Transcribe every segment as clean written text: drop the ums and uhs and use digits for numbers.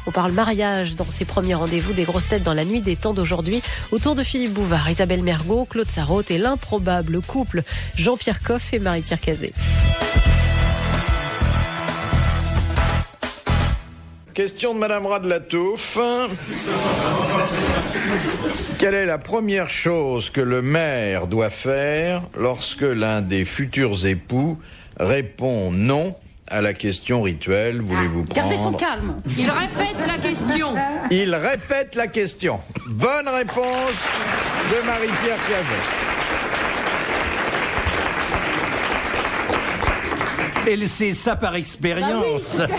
On parle mariage dans ses premiers rendez-vous des grosses têtes dans la nuit des temps d'aujourd'hui. Autour de Philippe Bouvard, Isabelle Mergo, Claude Sarraute et l'improbable couple Jean-Pierre Coff et Marie-Pierre Cazet. Question de Madame Radlatouf. Quelle est la première chose que le maire doit faire lorsque l'un des futurs époux répond non à la question rituelle? Voulez-vous prendre... Gardez son calme. Il répète la question. Il répète la question. Bonne réponse de Marie-Pierre Cazet. Elle sait ça par expérience. Bah oui.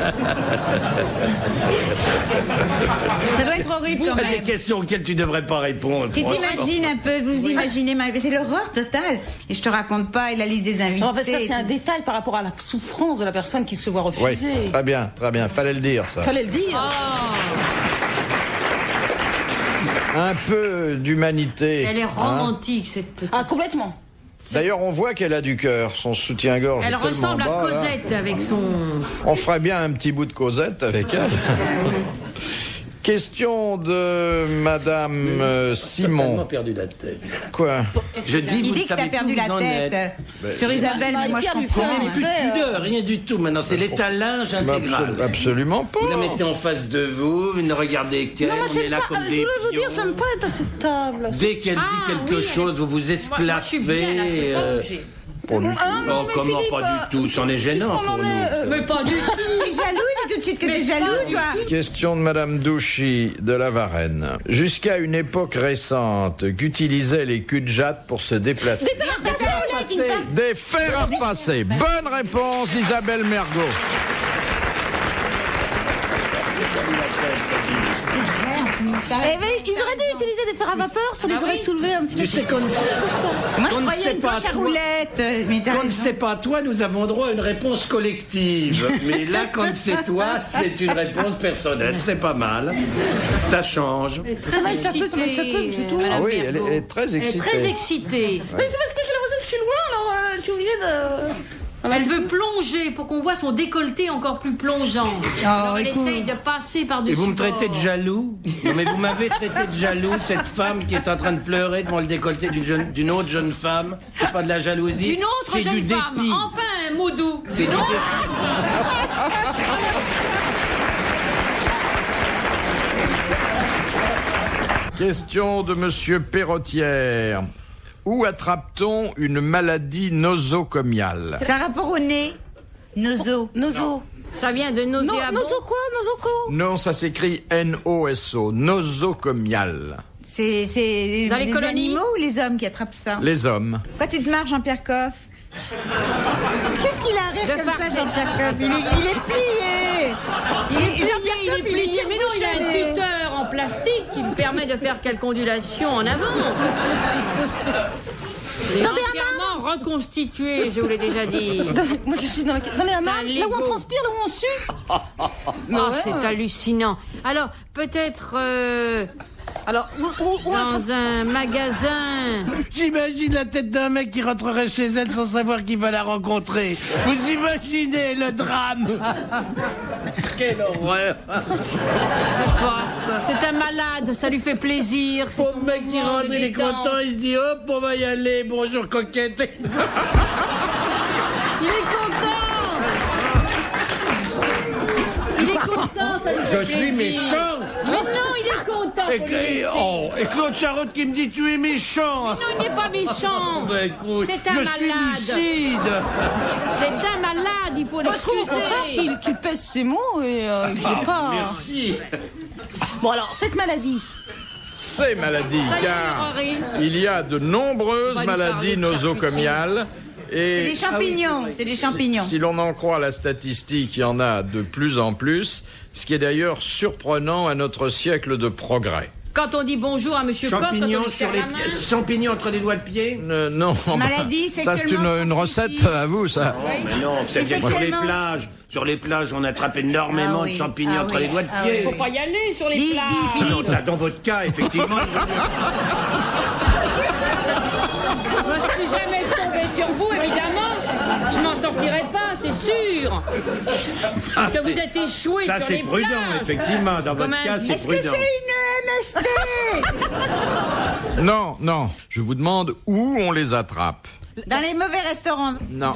Ça doit être horrible quand Des même. questions auxquelles tu devrais pas répondre. Tu t'imagines un peu, vous imaginez, c'est l'horreur totale. Et je te raconte pas, et la liste des invités. Non, enfin, ça, c'est un détail par rapport à la souffrance de la personne qui se voit Oui, refuser. très bien. Fallait le dire, ça. Fallait le dire. Un peu d'humanité. Elle est hein. romantique, cette petite. Ah, complètement. D'ailleurs, on voit qu'elle a du cœur. Son soutien-gorge Elle est tellement ressemble à bas, là. Cosette avec son... On ferait bien un petit bout de Cosette avec elle. Question de Madame Simon. Perdu la tête. Quoi? Je dis, Il vous dit ne que t'as savez perdu plus où la vous en êtes. tête sur Isabelle, mais moi je Marie-Pierre lui comprends. fait un Vous n'avez plus de pudeur, rien du tout. Maintenant, c'est l'étalage intégral. Absolument pas. Vous la mettez en face de vous, vous ne regardez qu'elle, Non, moi, on est j'aime là pas. comme Je des voulais vous dire, pions. j'aime pas être à cette table. Dès qu'elle dit quelque oui, chose, vous vous Moi, je suis bien, là, je peux pas bouger. Pas du tout. Ah, non, Oh, mais comment Philippe, pas du tout, c'en est gênant puisqu'on pour en nous. est, Mais pas du tout. T'es jaloux, dis tout de suite que Mais t'es jaloux, pas du toi. Question de Madame Douchy de la Varenne. Jusqu'à une époque récente, qu'utilisaient les cul-de-jatte pour se déplacer? Des fers à repasser. Bonne réponse d'Isabelle Mergo. Eh ben, ils auraient dû utiliser des fers à vapeur, ça les aurait soulevés un petit peu. Tu sais qu'on ne sait, Moi je on ne croyais sait une pas planche à toi. roulettes. Mais t'as Quand ne raison. c'est pas toi, nous avons droit à une réponse collective. Mais là, quand c'est toi, c'est une réponse personnelle. C'est pas mal. Ça change. Très mal chapeau, ça mal chapeau, excitée, c'est tout. Madame Ah oui, Mergo. elle est très Elle est excitée. très excitée. Mais c'est parce que j'ai l'impression que je suis loin, alors je suis obligée de... Elle veut plonger pour qu'on voit son décolleté encore plus plongeant. Alors elle écoute. essaye de passer par-dessus. Et vous me bord. traitez de jaloux? Non, mais vous m'avez traité de jaloux, cette femme qui est en train de pleurer devant le décolleté d'une autre jeune femme. C'est pas de la jalousie. D'une autre c'est jeune du femme. dépit. Enfin, un mot doux. C'est du dépit. Question de Monsieur Perrotière. Où attrape-t-on une maladie nosocomiale? C'est un rapport au nez. Noso. Nozo. Ça vient de No, nauséabond. nozo quoi? Nozoco? Non, ça s'écrit N-O-S-O, nosocomial. C'est Dans les les colonies animaux ou les hommes qui attrapent ça? Les hommes. Pourquoi tu te marres, Jean-Pierre Coff? Qu'est-ce qu'il a à rire De comme ça, farce. Jean-Pierre Coff? Il est plié. Jean-Pierre Coff, il est plié. Mais non, il a un plié. tuteur en plastique qui lui permet de faire quelques ondulations en avant. Il est entièrement reconstitué, je vous l'ai déjà dit. Moi je suis dans la... Dans les hammams, Un là où on Lego. transpire, là où on sue. Oh, c'est hallucinant. Alors, peut-être Alors, où dans un magasin. J'imagine la tête d'un mec qui rentrerait chez elle sans savoir qu'il va la rencontrer. Vous imaginez le drame? Quelle horreur! C'est un malade, ça lui fait plaisir. c'est Pauvre son mec qui moment rentre, de il est détente. content, il se dit hop, on va y aller, bonjour coquette. Il est content. Il est content, ça lui fait Je suis plaisir. méchant. Mais non, il est content. faut le laisser. Et Claude Charotte qui me dit tu es méchant. Non, il n'est pas méchant. Bah, écoute, C'est un je suis malade. lucide. C'est un malade, il faut Moi, je trouve au contraire l'excuser. qu'il pèse ses mots et qu'il est pas... Merci. Bon alors, cette maladie, Ces maladies, Ça y est, car Rory. il y a de nombreuses On va lui maladies parler de nosocomiales. C'est Et des champignons. C'est des champignons. si l'on en croit la statistique, il y en a de plus en plus, ce qui est d'ailleurs surprenant à notre siècle de progrès. Quand on dit bonjour à Monsieur Coff, quand on Champignons lui sur serre les la main, pieds, champignons entre les doigts de pied. Non, Maladie ça c'est sexuellement une recette transmissible. à vous, ça. Mais non, c'est C'est bien sur les sexuellement. plages. Sur les plages, on attrape énormément Ah oui, de champignons ah entre oui, les doigts de ah pied. oui. faut pas y aller sur les Dis, plages. dis, Ah non, ça, dans votre cas, effectivement. Moi, je suis jamais tombé sur vous, évidemment. Je m'en sors sortirez pas, c'est sûr. Parce que vous êtes échoués sur les plages. Ça, c'est prudent, effectivement. Dans votre cas, c'est prudent. Est-ce que c'est une MST? Non. Je vous demande où on les attrape. Dans les mauvais restaurants. Non.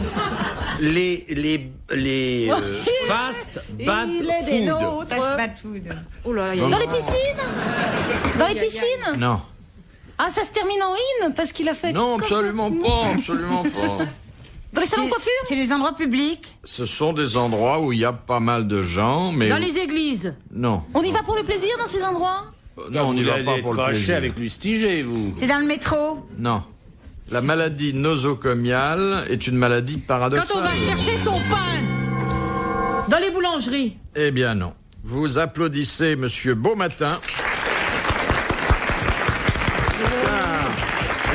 Les fast bad food. Fast bad food. Oh là là, Dans les piscines Dans les piscines Non. Ah, ça se termine en in parce qu'il a fait... Non, comme absolument pas. Dans les salons de coiffure C'est les endroits publics. Ce sont des endroits où il y a pas mal de gens, mais... Dans les églises. Non. On y va pour le plaisir dans ces endroits Non, on n'y va pas pour le fâché plaisir. avec Lustiger, vous. C'est dans le métro. Non. La maladie nosocomiale est une maladie paradoxale. Quand on va chercher son pain. Dans les boulangeries. Eh bien non. Vous applaudissez Monsieur Beaumatin.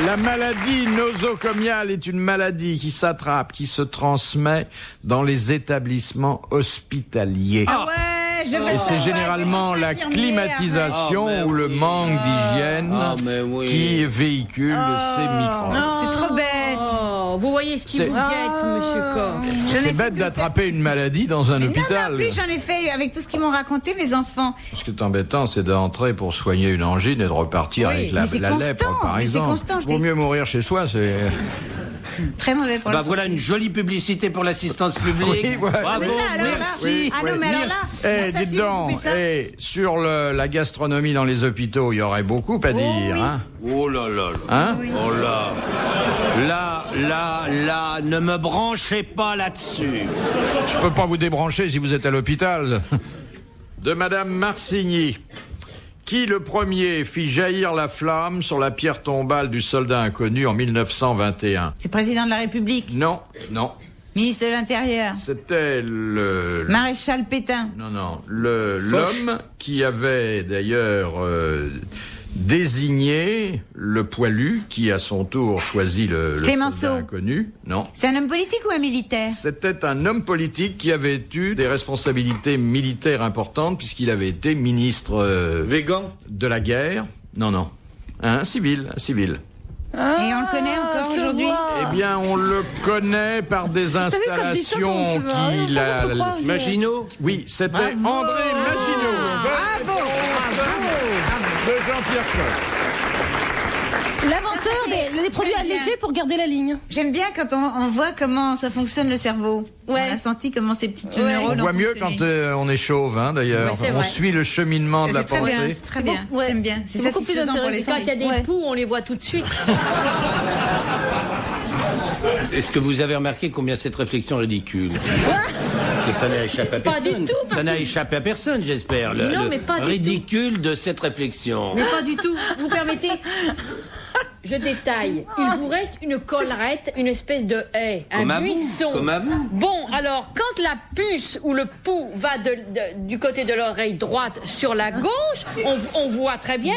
La maladie nosocomiale est une maladie qui s'attrape, qui se transmet dans les établissements hospitaliers. Ah ouais, je veux Et le c'est savoir, généralement les la infirmières. climatisation ou le manque d'hygiène qui véhicule ces microbes. C'est trop bête. Oh, vous voyez ce qui C'est- vous guette, monsieur Koch. C'est bête d'attraper une maladie dans un hôpital. Non, plus j'en ai fait avec tout ce qu'ils m'ont raconté, mes enfants. Ce qui est embêtant, c'est d'entrer pour soigner une angine et de repartir Oui, avec mais c'est la constant, lèpre, par mais c'est exemple. constant, je Vaut dis. mieux mourir chez soi, c'est... Très mauvais pour la Voilà santé. une jolie publicité pour l'assistance publique. Oui, ouais. Bravo, Mais ça, alors là- merci. Ah non, mais alors là, Eh, ça, dites si vous donc, coupez ça- sur la gastronomie dans les hôpitaux, il y aurait beaucoup à dire, oui. hein. Oh là là là. Hein Oh là. Là, ne me branchez pas là-dessus. Je peux pas vous débrancher si vous êtes à l'hôpital. De Madame Marcigny. Qui le premier fit jaillir la flamme sur la pierre tombale du soldat inconnu en 1921? C'est président de la République, Non. ministre de l'Intérieur, C'était maréchal Pétain. Non. L'homme qui avait d'ailleurs désigné le poilu qui à son tour choisit le Clémenceau. soldat inconnu. Non. C'est un homme politique ou un militaire? C'était un homme politique qui avait eu des responsabilités militaires importantes puisqu'il avait été ministre Végan. de la guerre. Non. Un civil. Et on le connaît encore aujourd'hui? Eh bien, on le connaît par des installations qu'il a... Maginot. Oui, c'était André Maginot. Bonne réponse de Jean-Pierre Coff. L'inventeur des produits à l'effet pour garder la ligne. J'aime bien quand on voit comment ça fonctionne le cerveau. Ouais. On a senti comment ces petits Ouais. neurones On voit ont mieux fonctionné. quand on est chauve, hein, d'ailleurs. Ouais, c'est On vrai. suit le cheminement de la C'est très bien, pensée. c'est très bien. Ouais. J'aime bien. C'est C'est beaucoup plus satisfaisant pour les intéressant. Quand il y a des Ouais. poux, on les voit tout de suite. Est-ce que vous avez remarqué combien cette réflexion est ridicule? Que ça n'a échappé à Pas personne. du tout, Ça n'a échappé à personne, j'espère. Non, mais pas du tout. ridicule de cette réflexion. Mais pas du tout. Vous permettez? Je détaille. Il vous reste une collerette, une espèce de haie, Comme un à vous, buisson. comme à vous. Bon, alors, quand la puce ou le pouls va du côté de l'oreille droite sur la gauche, on voit très bien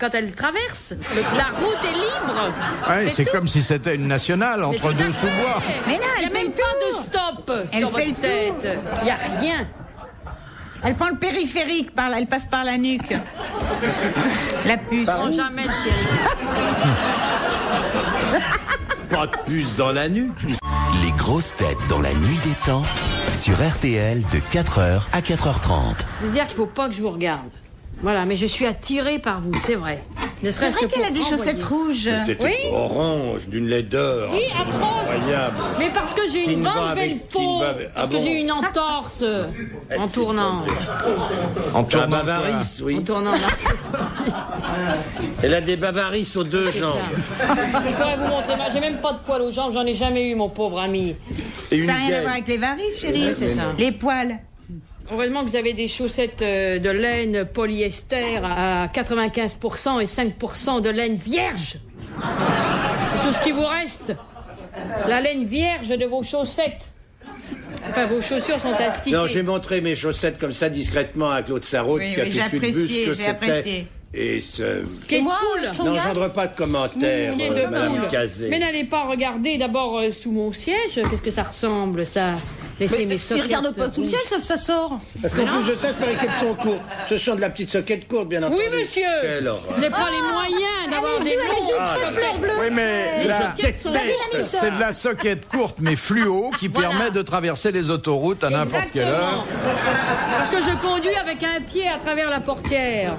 quand elle traverse. La route est libre. Ouais, c'est tout. comme si c'était une nationale Mais entre tout à deux fait. sous-bois. Mais non, Il elle n'y a fait même le pas de tour. stop Elle sur fait votre le tête. Il n'y a rien. Elle prend le périphérique, elle passe par la nuque. La puce. Sans jamais de Pas de puce dans la nuque. Les grosses têtes dans la nuit des temps sur RTL de 4h à 4h30. Je veux dire qu'il ne faut pas que je vous regarde. Voilà, mais je suis attirée par vous, c'est vrai. C'est vrai qu'elle a des chaussettes rouges. C'était Oui. orange, d'une laideur. Oui, atroce. Incroyable. Mais parce que j'ai Qui une ne va bonne avec- belle qui ne peau. va avec- Parce Ah que bon. j'ai une entorse en tournant. En Un tournant bavarice, En oui. tournant. Elle a des bavarices aux deux jambes. Je pourrais vous montrer. J'ai même pas de poils aux jambes. J'en ai jamais eu, mon pauvre ami. Et une Ça n'a rien à gaine. voir avec les varices, chérie. C'est ça. Les poils. Heureusement que vous avez des chaussettes de laine polyester à 95% et 5% de laine vierge. C'est tout ce qui vous reste. La laine vierge de vos chaussettes. Enfin, vos chaussures sont astiquées. Non, j'ai montré mes chaussettes comme ça discrètement à Claude Sarraute Oui, qui a oui, tout j'ai de suite vu apprécié, ce que j'ai c'était. apprécié. Et ce... Quelle moi, cool. son gars n'engendre pas de commentaires, Pied de Madame poule. Cazé. Mais n'allez pas regarder d'abord sous mon siège. Qu'est-ce que ça ressemble, ça? Laissez mes Il soquettes. regarde pas sous le ciel, ça sort. Parce qu'en plus de ça, je parie qu'elles sont courtes. Ce sont de la petite soquette courte, bien entendu. Oui, monsieur. Quelle horreur. Je n'ai pas les moyens d'avoir des longues soquettes. Oui, mais Les la- soquettes sont c'est de la soquette courte mais fluo qui Voilà. permet de traverser les autoroutes à n'importe quelle heure. Parce que je conduis avec un pied à travers la portière.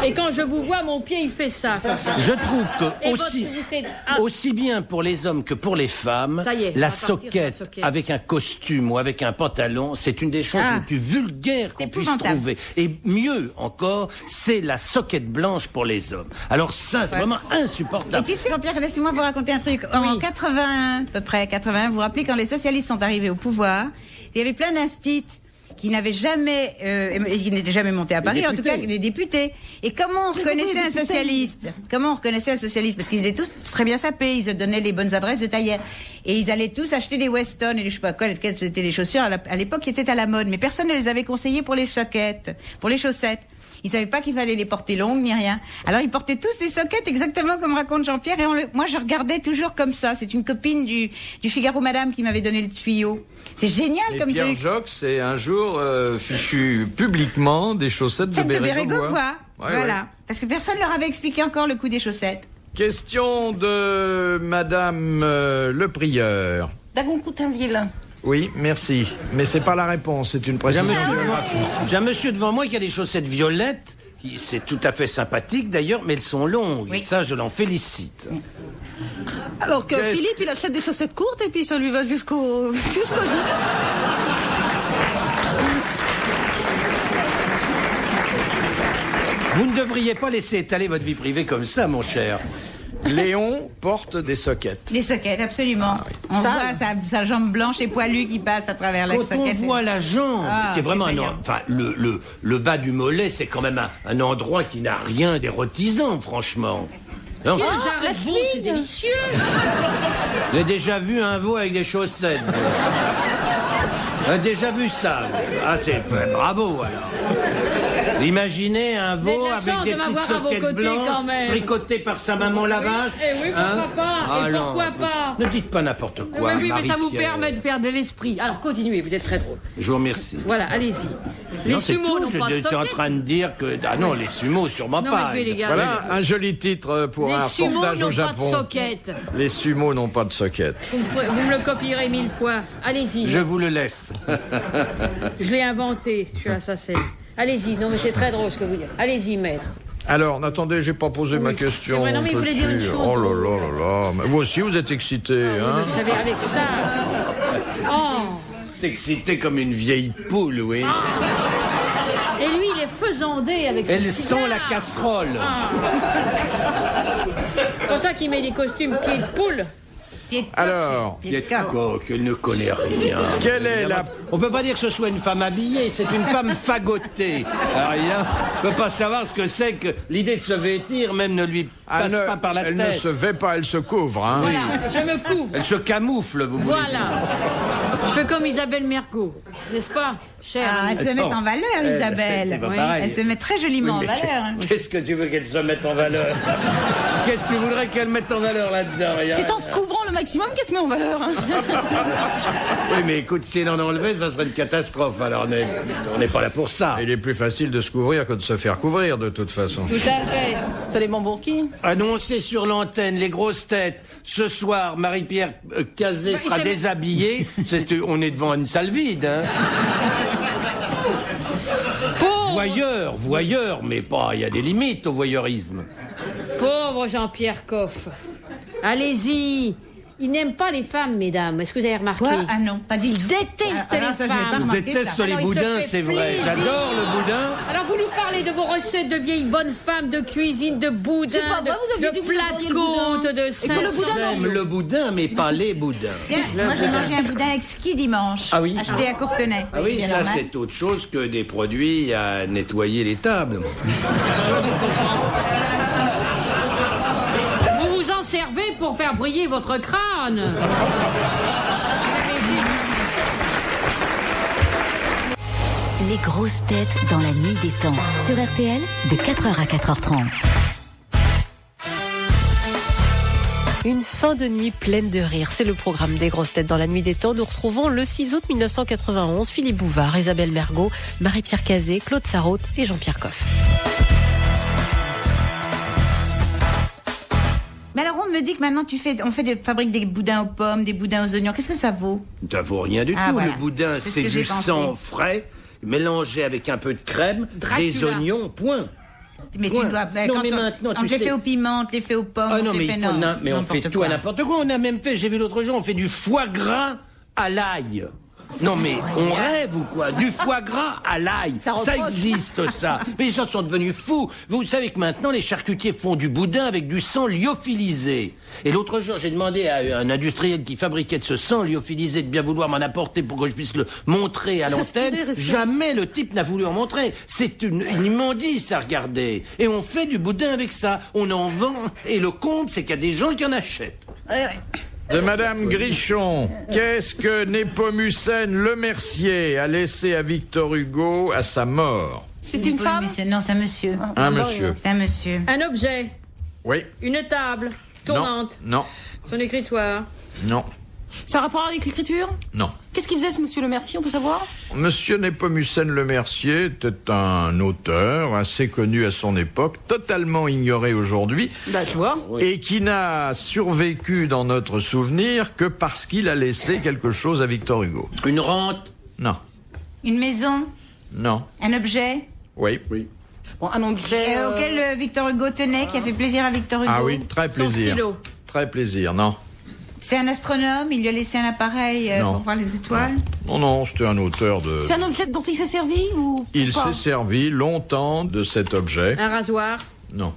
Et quand je vous vois, mon pied, il fait ça. Comme ça. Je trouve Et que vous serez- Ah. aussi bien pour les hommes que pour les femmes, Ça y est, la on va partir sur la soquette soquette. avec un costume ou avec un pantalon, c'est une des choses les plus vulgaires qu'on puisse épouvantable. trouver. Et mieux encore, c'est la soquette blanche pour les hommes. Alors ça, c'est vraiment Et insupportable. tu sais, Jean-Pierre, laissez-moi vous raconter un truc. En 81, à peu près 81, vous vous rappelez quand les socialistes sont arrivés au pouvoir, il y avait plein d'instits qui n'avaient jamais, qui n'étaient jamais montés à Paris, en tout cas des députés. Et comment on reconnaissait un socialiste? Comment on reconnaissait un socialiste? Parce qu'ils étaient tous très bien sapés, ils donnaient les bonnes adresses de tailleur. Et ils allaient tous acheter des Weston et je sais pas quoi, quelles étaient les chaussures à l'époque qui étaient à la mode. Mais personne ne les avait conseillés pour les soquettes, pour les chaussettes. Ils savaient pas qu'il fallait les porter longues ni rien. Alors ils portaient tous des soquettes exactement comme raconte Jean-Pierre et moi je regardais toujours comme ça. C'est une copine du Figaro Madame qui m'avait donné le tuyau. C'est génial Et comme Pierre truc. Jox s'est un jour fichu publiquement des chaussettes de Celle de Bérégovoy. Bérégovoy. Ouais, Voilà. ouais. Parce que personne leur avait expliqué encore le coup des chaussettes. Question de Madame Le Prieur. Dagon-Coutainville. Oui, merci. Mais c'est pas la réponse, c'est une précision géographique. J'ai un monsieur devant moi qui a des chaussettes violettes. C'est tout à fait sympathique d'ailleurs, mais elles sont longues. Oui. Et ça, je l'en félicite. Alors que Qu'est-ce- Philippe, il achète des chaussettes courtes et puis ça lui va jusqu'au genou. Vous ne devriez pas laisser étaler votre vie privée comme ça, mon cher. Léon porte des soquettes. Les soquettes, absolument. On Sale. voit sa jambe blanche et poilue qui passe à travers la Quand on soquette. voit la jambe, Ah, qui est vraiment c'est un effrayant. enfin le bas du mollet, c'est quand même un endroit qui n'a rien d'érotisant, franchement. Non. Tiens, j'arrête vous, c'est délicieux. Vous avez déjà vu un veau avec des chaussettes? Vous avez déjà vu ça? Ah, c'est bravo alors. Imaginez un Vous avez veau de la avec chance des de petites m'avoir à vos soquettes côtés, blanches, quand même. tricotées par sa maman la vache. Eh oui, pourquoi pas? Et non, pourquoi pas? Ne dites pas n'importe quoi. Mais oui, mais ça vous Marie-Pierre. permet de faire de l'esprit. Alors continuez, vous êtes très drôle. Je vous remercie. Voilà, allez-y. Les Non, c'est sumos tout. n'ont pas de J'étais en soquettes. train de dire que... Ah non, les sumos, sûrement Non, pas. mais je vais les garder. Voilà un joli titre pour Les un sumos reportage n'ont au pas de Japon. soquettes. Les sumos n'ont pas de soquettes. Vous me le copierez 1000 fois. Allez-y. Je vous le laisse. Je l'ai inventé, je suis assassin. Allez-y, non mais c'est très drôle ce que vous dites. Allez-y, maître. Alors, attendez, j'ai pas posé ma question. c'est vrai, non, mais il voulait dire une Petit. chose Oh là drôle. là là là. Mais vous aussi, vous êtes excité, hein? Vous savez, avec ça. Oh. T'es excité comme une vieille poule, oui. Et lui, il est faisandé avec son Elles cigare. sont la casserole. Ah. C'est pour ça qu'il met des costumes pieds de poule. Alors, Il y a quoi qu'elle ne connaît rien. quelle est la... On peut pas dire que ce soit une femme habillée, c'est une femme fagotée. Rien. On peut pas savoir ce que c'est que l'idée de se vêtir, même ne lui passe Elle, pas par la elle tête. ne se vêt pas, elle se couvre, hein? Voilà, je me couvre. Elle se camoufle, vous voulez dire. Voilà. Je fais comme Isabelle Mergo, n'est-ce pas, chère Ah, elle amie? se met en valeur, Isabelle. c'est pas Oui, pareil. elle se met très joliment Oui, en mais valeur. hein. Qu'est-ce que tu veux qu'elle se mette en valeur? Qu'est-ce que tu voudrais qu'elle mette en valeur là-dedans? Il y a C'est en rien. se couvrant le maximum qu'elle se met en valeur. Hein. Oui, mais écoute, si elle en enlevait, ça serait une catastrophe. Alors, on n'est pas là pour ça. Il est plus facile de se couvrir que de se faire couvrir, de toute façon. Tout à fait. Ça les pour qui? Annoncé sur l'antenne, les grosses têtes. Ce soir, Marie-Pierre Cazé Bah, sera c'est- déshabillée. On est devant une salle vide, hein. Voyeur, mais pas. Il y a des limites au voyeurisme. Pauvre Jean-Pierre Coff. Allez-y. Il n'aime pas les femmes, mesdames. Est-ce que vous avez remarqué? Quoi? Ah non, pas du Il tout. déteste Ah, alors les ça, je vais pas femmes. Je remarqué déteste ça. les Alors, il se boudins, fait c'est vrai. plaisir. J'adore le boudin. Alors vous nous parlez de vos recettes de vieilles bonnes femmes, de cuisine, de boudin, C'est pas vrai, vous aviez dit de que vous plats de adoriez le boudin. côte, de Et que le Saint-Saëns. boudin, non. J'aime le boudin, mais pas les boudins. Tiens, moi j'ai mangé un boudin exquis dimanche. Ah oui? Acheté à Courtenay. Ah oui, bien ça normal. c'est autre chose que des produits à nettoyer les tables. Vous vous en servez pour faire briller votre crâne. Vous avez dit- Les grosses têtes dans la nuit des temps. Sur RTL, de 4h à 4h30. Une fin de nuit pleine de rire. C'est le programme des grosses têtes dans la nuit des temps. Nous retrouvons le 6 août 1991 Philippe Bouvard, Isabelle Mergo, Marie-Pierre Cazé, Claude Sarraute et Jean-Pierre Coff. Mais alors on me dit que maintenant fabrique des boudins aux pommes, des boudins aux oignons. Qu'est-ce que ça vaut? Ça vaut rien du tout. Voilà. Le boudin, C'est ce c'est que j'ai du pensé. sang frais, mélangé avec un peu de crème, des oignons, point. Mais tu Ouais. dois. Non, mais maintenant, on tu te les sais- fait aux piments, on te les fait aux pommes. Ah on non, te mais, les fait mais on fait n'importe tout quoi. à n'importe quoi. On a même fait, j'ai vu l'autre jour, on fait du foie gras à l'ail. Non mais on rêve ou quoi? Du foie gras à l'ail. Ça existe ça. Mais les gens sont devenus fous. Vous savez que maintenant les charcutiers font du boudin avec du sang lyophilisé. Et l'autre jour j'ai demandé à un industriel qui fabriquait de ce sang lyophilisé de bien vouloir m'en apporter pour que je puisse le montrer à l'antenne. Jamais le type n'a voulu en montrer. C'est une immondice à regarder. Et on fait du boudin avec ça. On en vend. Et le comble c'est qu'il y a des gens qui en achètent. De Madame Grichon, qu'est-ce que Népomucène Lemercier a laissé à Victor Hugo à sa mort? C'est une femme? Non, c'est un monsieur. Un monsieur. C'est un monsieur. Un objet, Oui. une table tournante, Non. son écritoire. Non. Ça a rapport avec l'écriture? Non. Qu'est-ce qu'il faisait ce monsieur Lemercier, on peut savoir? Monsieur Népomucène Lemercier était un auteur assez connu à son époque, totalement ignoré aujourd'hui, Bah, tu vois. et qui n'a survécu dans notre souvenir que parce qu'il a laissé quelque chose à Victor Hugo. Une rente. Non. Une maison, Non. un objet Oui. Bon, un objet. auquel Victor Hugo tenait, qui a fait plaisir à Victor Hugo. Ah oui, très Son plaisir. stylo. Très plaisir, non. C'est un astronome, il lui a laissé un appareil Non. pour voir les étoiles. Non, c'était un auteur de... C'est un objet dont il s'est servi ou Il pas? s'est servi longtemps de cet objet. Un rasoir. Non.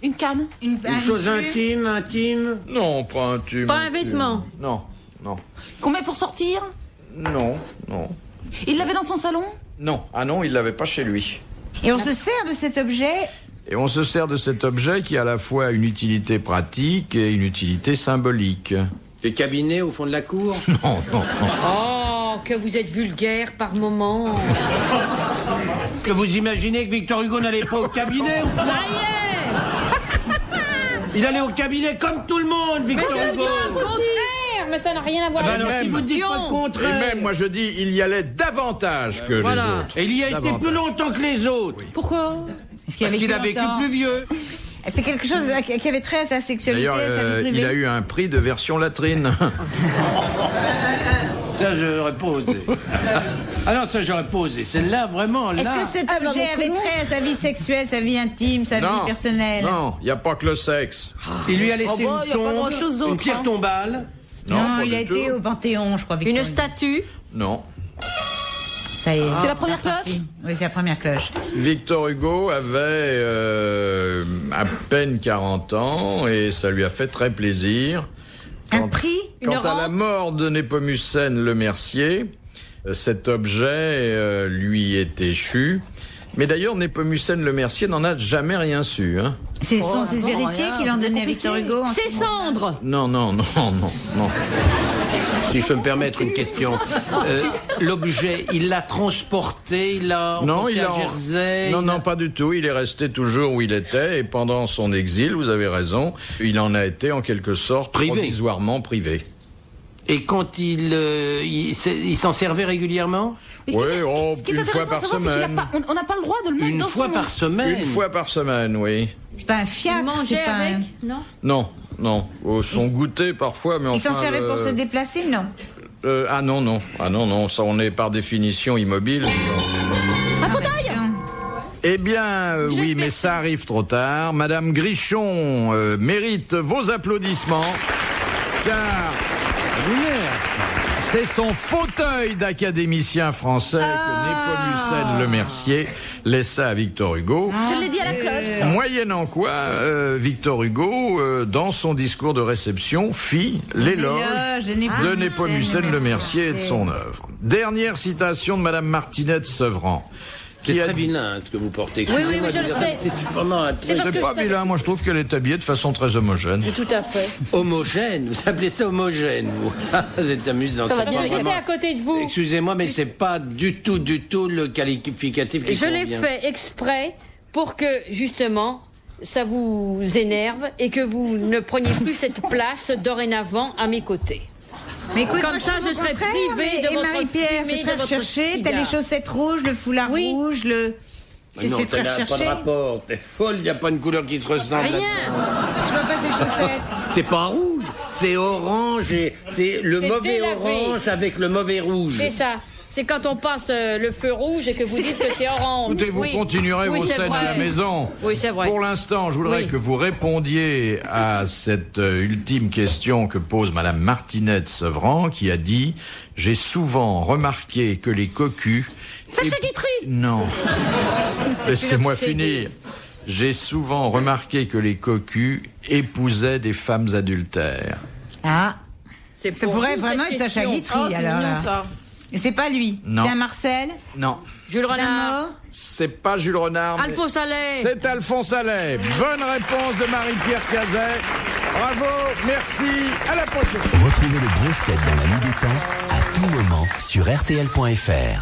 Une canne? Une chose intime. Non, pas intime. Pas un vêtement. Non. Qu'on met pour sortir? Non. Il l'avait dans son salon? Non. Ah non, il l'avait pas chez lui. Et on se sert de cet objet. Et on se sert de cet objet qui a à la fois une utilité pratique et une utilité symbolique. Des cabinets au fond de la cour. Oh, que vous êtes vulgaire par moments. Que vous imaginez que Victor Hugo n'allait pas au cabinet ou quoi? Ça y est! Il allait au cabinet comme tout le monde, Victor Hugo. Au contraire, mais ça n'a rien à voir Ben avec alors, la si vous dites pas le Et contraire. même, moi je dis, il y allait davantage que Voilà. les autres. Et il y a été Davantage. plus longtemps que les autres. Pourquoi? Parce Parce qu'il a vécu longtemps. plus vieux. C'est quelque chose qui avait trait à sa sexualité, D'ailleurs, à sa vie privée. il a eu un prix de version latrine. Ça, j'aurais pas osé. Ah non, ça, j'aurais pas osé. Celle-là, vraiment, là... Est-ce que cet Ah, bah, objet donc, avait comment? trait à sa vie sexuelle, sa vie intime, sa vie personnelle? Non, il n'y a pas que le sexe. Il lui a laissé Oh, bah, y a une pas tombe, grand-chose d'autre, une pierre hein. tombale. Non, pas il du a tout. été au Panthéon, je crois. Victor une Hugo. statue. Non. Ça y est. C'est la première cloche? Oui, c'est la première cloche. Victor Hugo avait à peine 40 ans et ça lui a fait très plaisir. Un prix? Quant Une à la rente. mort de Népomucène Lemercier, cet objet lui est échu. Mais d'ailleurs, Népomucène Lemercier n'en a jamais rien su. Hein. Ce sont ses d'accord, héritiers rien, qui l'ont donné à compliqué. Victor Hugo. Ses cendres. Non. Si je peux me permettre une question. L'objet, il l'a transporté, il l'a emporté à Jersey. Non, pas du tout. Il est resté toujours où il était et pendant son exil, vous avez raison, il en a été en quelque sorte Privé. provisoirement privé. Et quand il s'en servait régulièrement? Mais ce qui est- Oui, ce qui est une fois intéressant par de savoir, c'est qu'il a semaine. pas- on n'a pas le droit de le mettre Une dans fois son... par semaine. Une fois par semaine, oui. C'est pas un fiacre, Il mangeait c'est pas un- avec. Non. Non. Son goûter parfois, mais Il s'en enfin, servait pour se déplacer, non? Ah non. Ça, on est par définition immobile. Un fauteuil? Eh bien, oui, mais ça arrive trop tard. Madame Grichon mérite vos applaudissements, car c'est son fauteuil d'académicien français que Népomucène Lemercier laissa à Victor Hugo. Je l'ai dit à la cloche. Moyennant quoi, Victor Hugo, dans son discours de réception, fit l'éloge de Népomucène Lemercier et de son œuvre. Dernière citation de Madame Martinette Sevran. C'est qui a très dit- vilain ce que vous portez. Oui, Excusez-moi je de le dire sais. ça, C'est vraiment un C'est truc parce C'est que pas ça- vilain, moi je trouve qu'elle est habillée de façon très homogène. Tout à fait. homogène. Vous appelez ça homogène, vous. Vous êtes amusant. Ça va c'est bien pas avec J'étais vraiment- à côté de vous. Excusez-moi, mais c'est pas du tout le qualificatif qui Je l'ai convient. fait exprès pour que, justement, ça vous énerve et que vous ne preniez plus cette place dorénavant à mes côtés. Mais écoute, comme ça, je serais privée de votre Marie-Pierre, c'est très recherché. T'as les chaussettes rouges, le foulard rouge, le... C'est très recherché. Pas de rapport. T'es folle, il n'y a pas une couleur qui se ressemble. Rien. Je vois pas ces chaussettes. C'est pas rouge, c'est orange et c'est le mauvais orange avec le mauvais rouge. C'est ça. C'est quand on passe le feu rouge et que vous dites que c'est orange. Écoutez, vous continuerez vos scènes à la maison. Oui, c'est vrai. Pour l'instant, je voudrais que vous répondiez à cette ultime question que pose Madame Martinette Sevran, qui a dit « J'ai souvent remarqué que les cocus... » Sacha Guitry. Non. Laissez-moi finir. J'ai souvent remarqué que les cocus épousaient des femmes adultères. Ah. Ça pourrait vraiment être Sacha Guitry, alors. C'est mignon, ça. Mais c'est pas lui. Non. C'est un Marcel. Non. Jules Renard. C'est pas Jules Renard. Alphonse Allais. C'est Alphonse Allais. Bonne réponse de Marie-Pierre Cazet. Bravo, merci, à la prochaine. Retrouvez les grosses têtes dans la nuit des temps à tout moment sur RTL.fr.